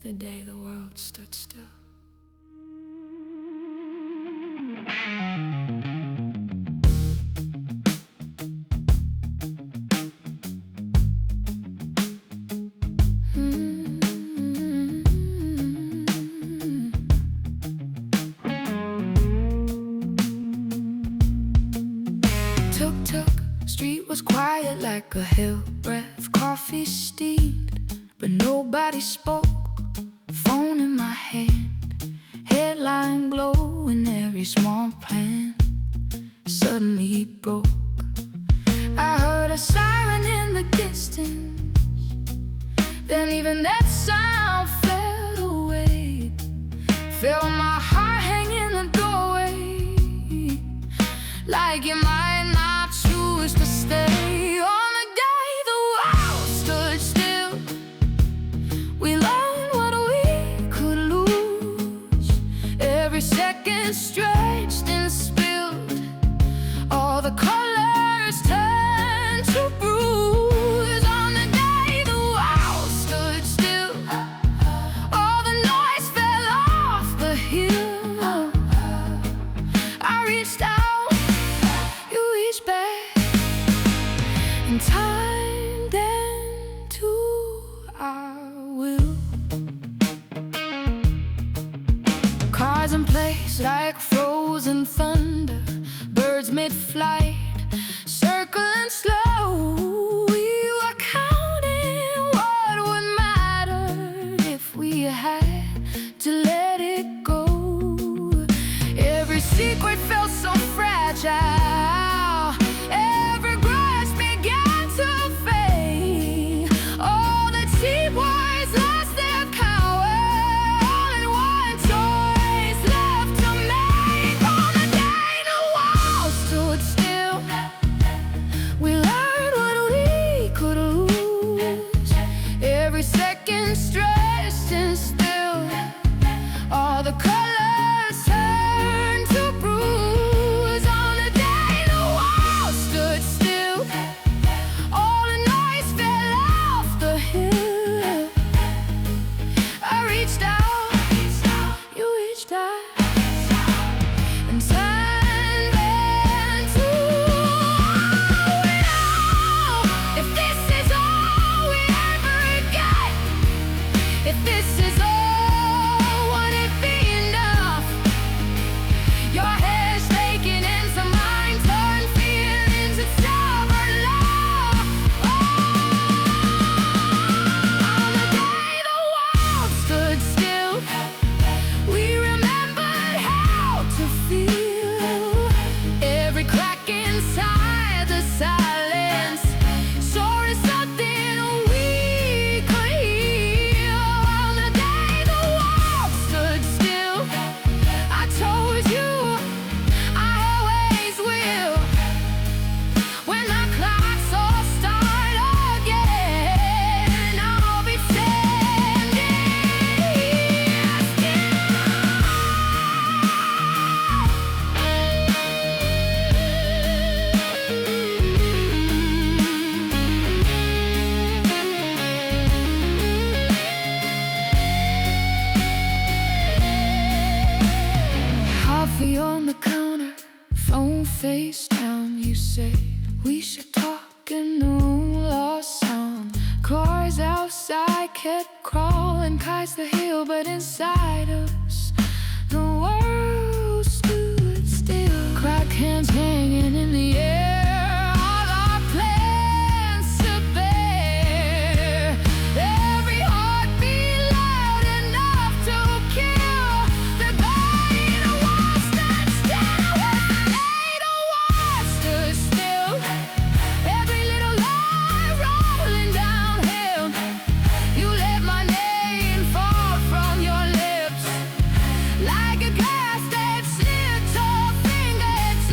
The day the world stood still. Tuk-tuk, street was quiet like a hill breath. Coffee steamed, but nobody spoke. Phone in my hand, headline glowing, every small plan suddenly broke. I heard a siren in the distance, then even that sound fell away. Felt my heart hang in the doorway, like it might not choose to stay. On the day the world stood still, we learned what we could lose. Every second stretched and spilled, all the colors turned to bruise. On the day the world stood still, all the noise fell off the hill. I reached out, you reached back, and time then to our will. Cards in place like frozen thunder, birds mid-flight, circling slow. We were counting what would matter if we had to let it go. Every secret felt so fragile, every grudge began to fade. All the cheap words lost their power, only one choice left to make. On the day the world stood still, we learned what we could lose. Every second stretched and still, all the colors turned to bruise. On the day the world stood still, all the noise fell off the hill. I reached out, you reached out, and time ran to our. If this is all we ever get, if this is all, would it be enough? Your hair shaking into mine, turn fear into stubborn love. On the day the world stood still, we remembered how to feel. Every crack inside the silence, sure is something we could heal. On the day the world stood still, I told you I always will. When the clocks all start again, I'll be standing still. Coffee on the counter, phone face down. You say we should talk, and the room lost sound. Cars outside kept crawling, kites the hill, but inside us the world stood still. Crack hands hanging in the air, all our plans to bear. Every heartbeat loud enough to kill. The day the world stood still, the day the world stood still. Every little lie rolling downhill, you let my name fall from your lips, like a glass that slipped off fingertips.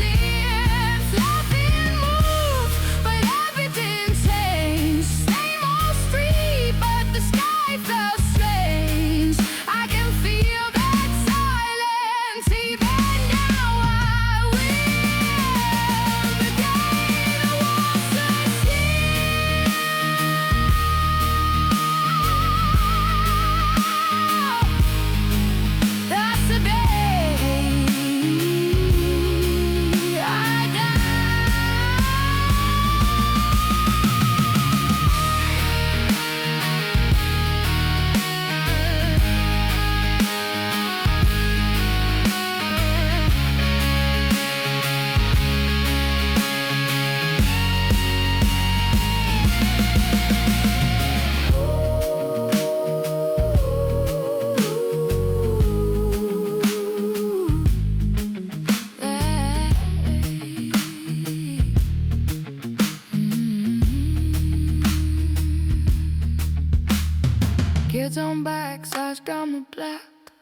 cars down the block.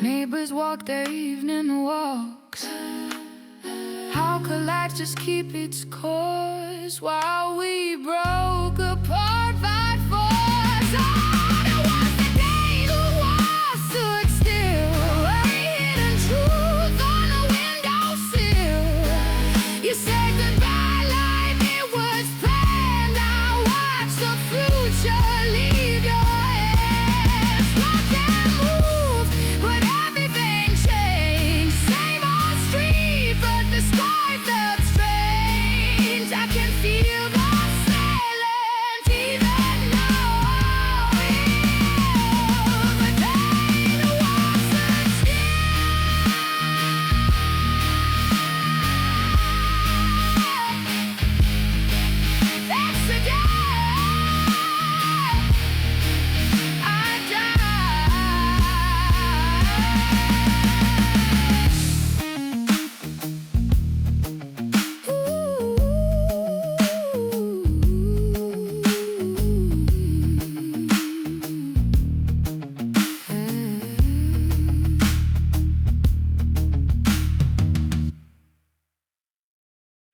Neighbors walk their evening walks. How could life just keep its course while we broke?